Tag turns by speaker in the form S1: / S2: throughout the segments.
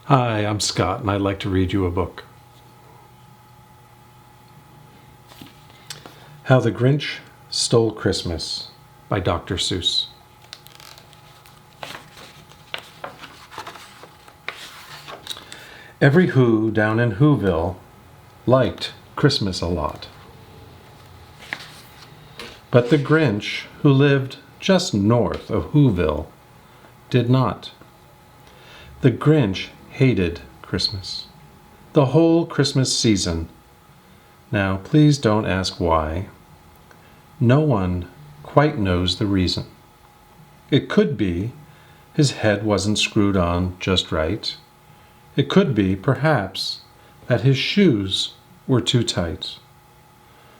S1: Hi, I'm Scott, and I'd like to read you a book. How the Grinch Stole Christmas by Dr. Suess. Every Who down in Whoville liked Christmas a lot. But the Grinch, who lived just north of Whoville, did not. The Grinch hated Christmas, the whole Christmas season. Now, please don't ask why. No one quite knows the reason. It could be his head wasn't screwed on just right. It could be, perhaps, that his shoes were too tight.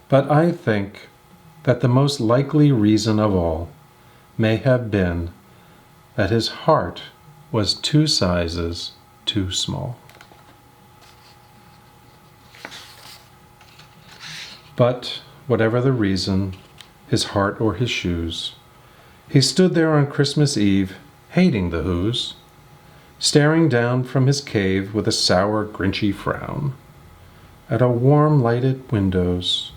S1: But I think that the most likely reason of all may have been that his heart was 2 sizes too small. But whatever the reason, his heart or his shoes, he stood there on Christmas Eve, hating the Whos, staring down from his cave with a sour, grinchy frown at a warm lighted windows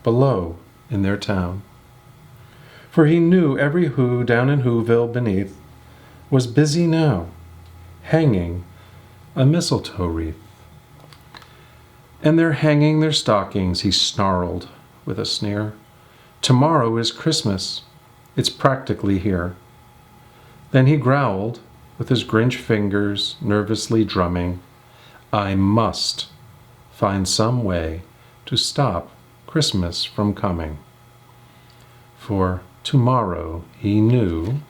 S1: below in their town. For he knew every Who down in Whoville beneath was busy now, hanging a mistletoe wreath. And they're hanging their stockings, he snarled with a sneer. Tomorrow is Christmas. It's practically here. Then he growled, with his Grinch fingers nervously drumming, I must find some way to stop Christmas from coming. For tomorrow, he knew,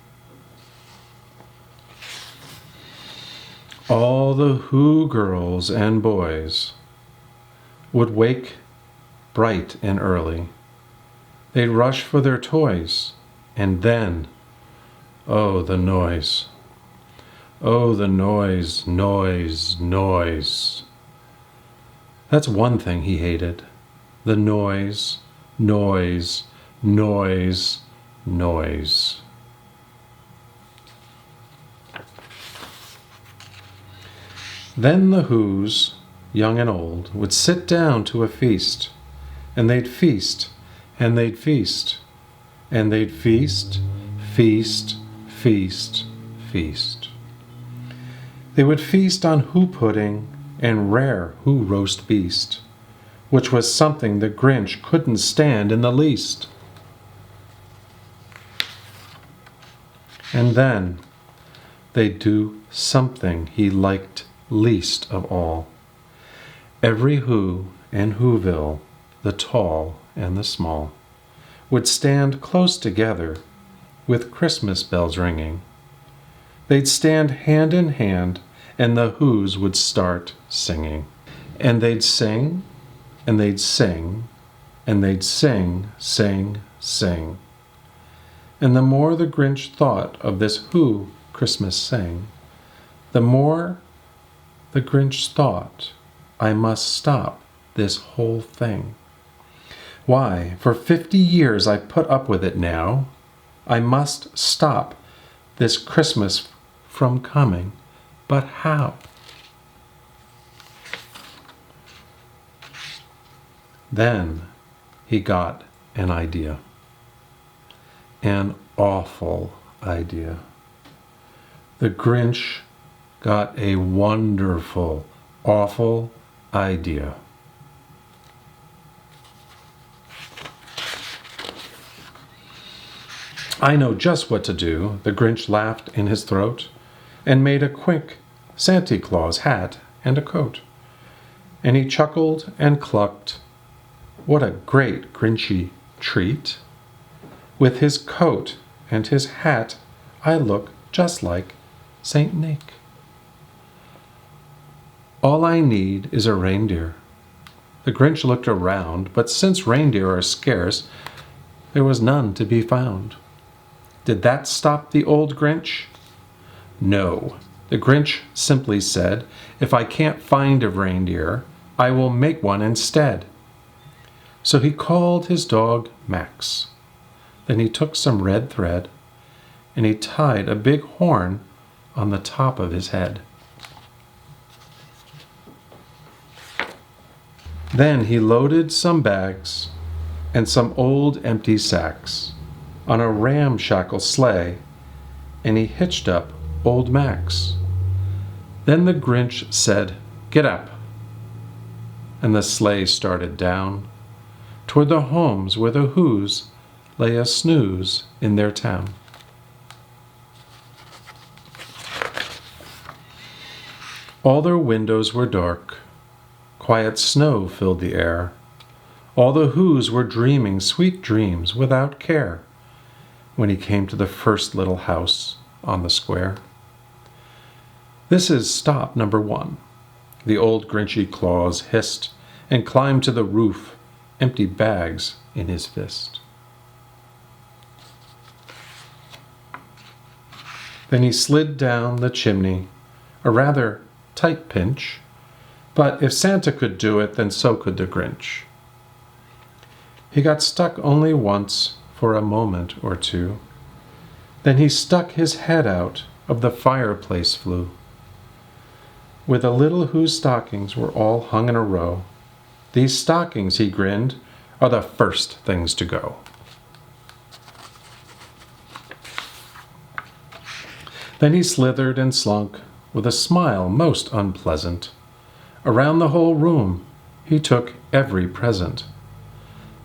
S1: all the Who girls and boys would wake bright and early. They'd rush for their toys, and then, oh, the noise. Oh, the noise, noise, noise. That's one thing he hated. The noise, noise, noise, noise. Then the Whos, young and old, would sit down to a feast, and they'd feast, and they'd feast, and they'd feast, feast, feast, feast. They would feast on Who pudding and rare Who roast beast, which was something the Grinch couldn't stand in the least. And then they'd do something he liked least of all. Every Who in Whoville, the tall and the small, would stand close together with Christmas bells ringing. They'd stand hand in hand, and the Whos would start singing. And they'd sing, and they'd sing, and they'd sing, sing, sing. And the more the Grinch thought of this Who Christmas sang, the more the Grinch thought, I must stop this whole thing. Why, for 50 years I've put up with it now. I must stop this Christmas from coming. But how? Then he got an idea. An awful idea. The Grinch got a wonderful, awful idea. I know just what to do, the Grinch laughed in his throat, and made a quick Santa Claus hat and a coat. And he chuckled and clucked, what a great Grinchy treat! With his coat and his hat, I look just like Saint Nick. All I need is a reindeer. The Grinch looked around, but since reindeer are scarce, there was none to be found. Did that stop the old Grinch? No. The Grinch simply said, if I can't find a reindeer, I will make one instead. So he called his dog Max. Then he took some red thread, and he tied a big horn on the top of his head. Then he loaded some bags and some old empty sacks on a ramshackle sleigh, and he hitched up old Max. Then the Grinch said, "Get up," and the sleigh started down toward the homes where the Whos lay a snooze in their town. All their windows were dark. Quiet snow filled the air. All the Whos were dreaming sweet dreams without care when he came to the first little house on the square. "This is stop number 1. The old Grinchy Claus hissed and climbed to the roof, empty bags in his fist. Then he slid down the chimney, a rather tight pinch, but if Santa could do it, then so could the Grinch. He got stuck only once for a moment or two. Then he stuck his head out of the fireplace flue, where the little Whose stockings were all hung in a row. "These stockings," he grinned, "are the first things to go." Then he slithered and slunk, with a smile most unpleasant. Around the whole room he took every present: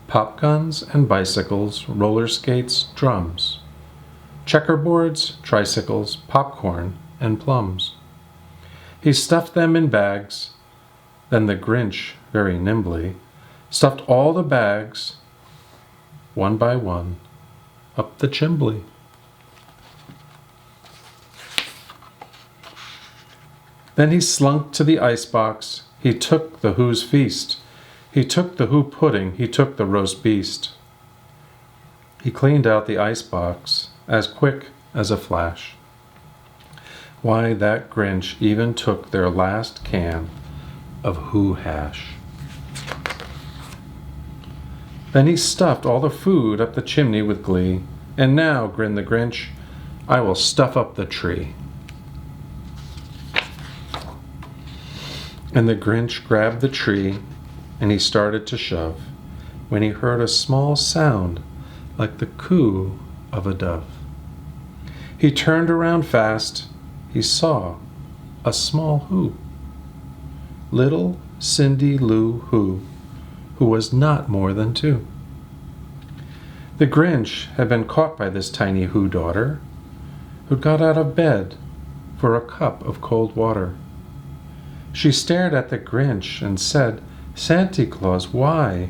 S1: pop guns and bicycles, roller skates, drums, checkerboards, tricycles, popcorn, and plums. He stuffed them in bags. Then the Grinch, very nimbly, stuffed all the bags, one by one, up the chimbley. Then he slunk to the icebox. He took the Who's feast. He took the Who pudding. He took the roast beast. He cleaned out the icebox as quick as a flash. Why, that Grinch even took their last can of Who hash. Then he stuffed all the food up the chimney with glee. "And now," grinned the Grinch, "I will stuff up the tree." And the Grinch grabbed the tree, and he started to shove, when he heard a small sound like the coo of a dove. He turned around fast. He saw a small Who. Little Cindy Lou Who was not more than 2. The Grinch had been caught by this tiny Who daughter, who got out of bed for a cup of cold water. She stared at the Grinch and said, "Santa Claus, why?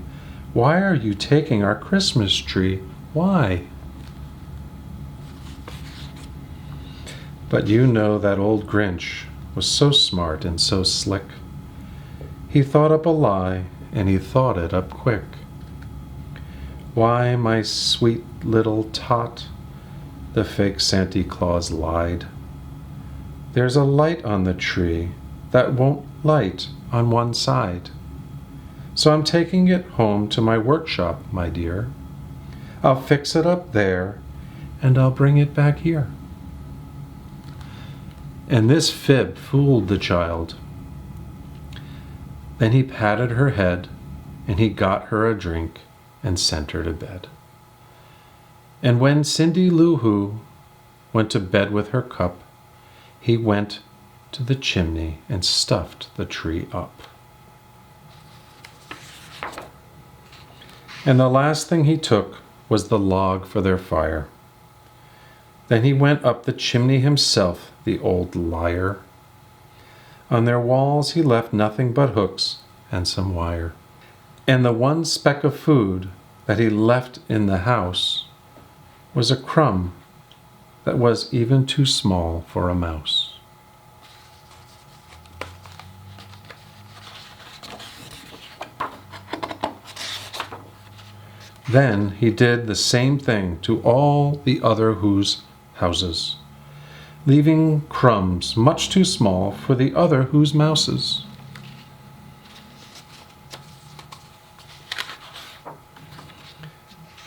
S1: Why are you taking our Christmas tree? Why?" But you know that old Grinch was so smart and so slick. He thought up a lie, and he thought it up quick. "Why, my sweet little tot," the fake Santa Claus lied, "there's a light on the tree that won't light on one side. So I'm taking it home to my workshop, my dear. I'll fix it up there, and I'll bring it back here." And this fib fooled the child. Then he patted her head, and he got her a drink and sent her to bed. And when Cindy Lou Who went to bed with her cup, he went to the chimney and stuffed the tree up. And the last thing he took was the log for their fire. Then he went up the chimney himself, the old liar. On their walls he left nothing but hooks and some wire. And the one speck of food that he left in the house was a crumb that was even too small for a mouse. Then he did the same thing to all the other Who's houses, leaving crumbs much too small for the other Who's mouses.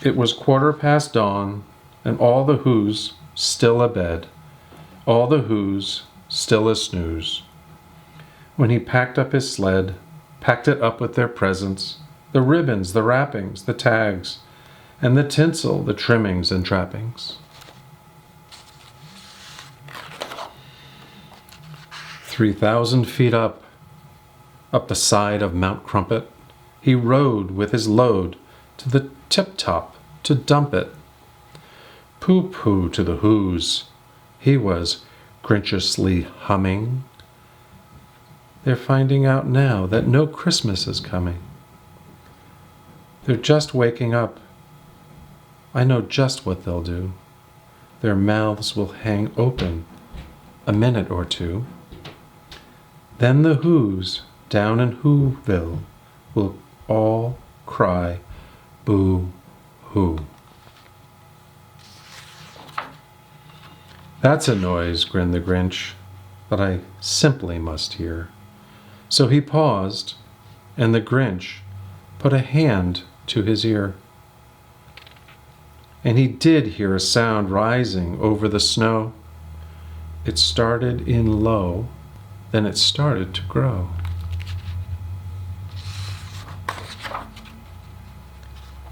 S1: It was 1/4 dawn, and all the Who's still abed, all the Who's still a snooze, when he packed up his sled packed it up with their presents, the ribbons, the wrappings, the tags, and the tinsel, the trimmings and trappings. 3,000 feet up the side of Mount Crumpet, he rode with his load to the tip-top to dump it. Pooh-pooh to the who's, he was grinchiously humming. They're finding out now that no Christmas is coming. They're just waking up. I know just what they'll do. Their mouths will hang open a minute or two. Then the who's down in Whoville will all cry boo-hoo. That's a noise, grinned the Grinch, that I simply must hear. So he paused, and the Grinch put a hand to his ear. And he did hear a sound rising over the snow. It started in low, then it started to grow.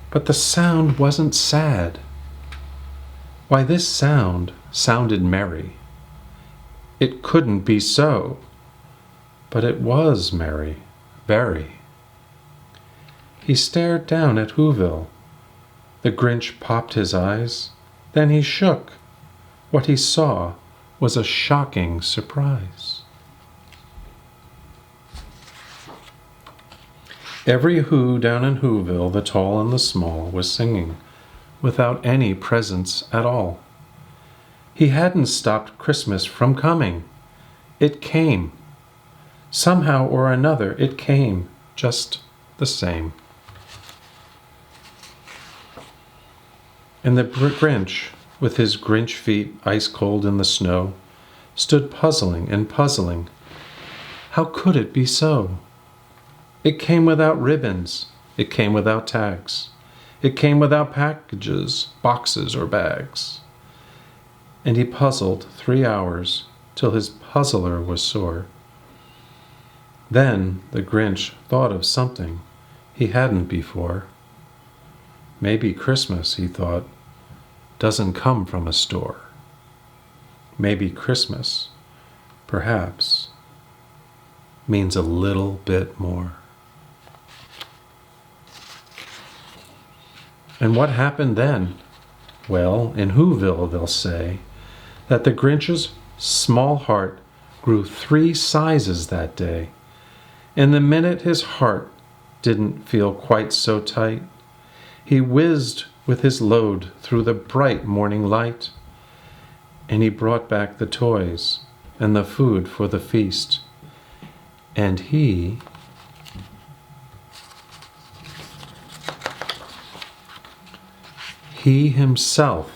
S1: But the sound wasn't sad. Why, this sound sounded merry. It couldn't be so, but it was merry, very. He stared down at Whoville. The Grinch popped his eyes, then he shook. What he saw was a shocking surprise. Every who down in Whoville, the tall and the small, was singing, without any presents at all. He hadn't stopped Christmas from coming. It came. Somehow or another, it came, just the same. And the Grinch, with his Grinch feet ice cold in the snow, stood puzzling and puzzling. How could it be so? It came without ribbons. It came without tags. It came without packages, boxes, or bags. And he puzzled 3 hours till his puzzler was sore. Then the Grinch thought of something he hadn't before. Maybe Christmas, he thought, doesn't come from a store. Maybe Christmas, perhaps, means a little bit more. And what happened then? Well, in Whoville they'll say that the Grinch's small heart grew 3 sizes that day. And the minute his heart didn't feel quite so tight, he whizzed with his load through the bright morning light. And he brought back the toys and the food for the feast. And he himself,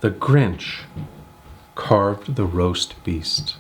S1: the Grinch, carved the roast beast.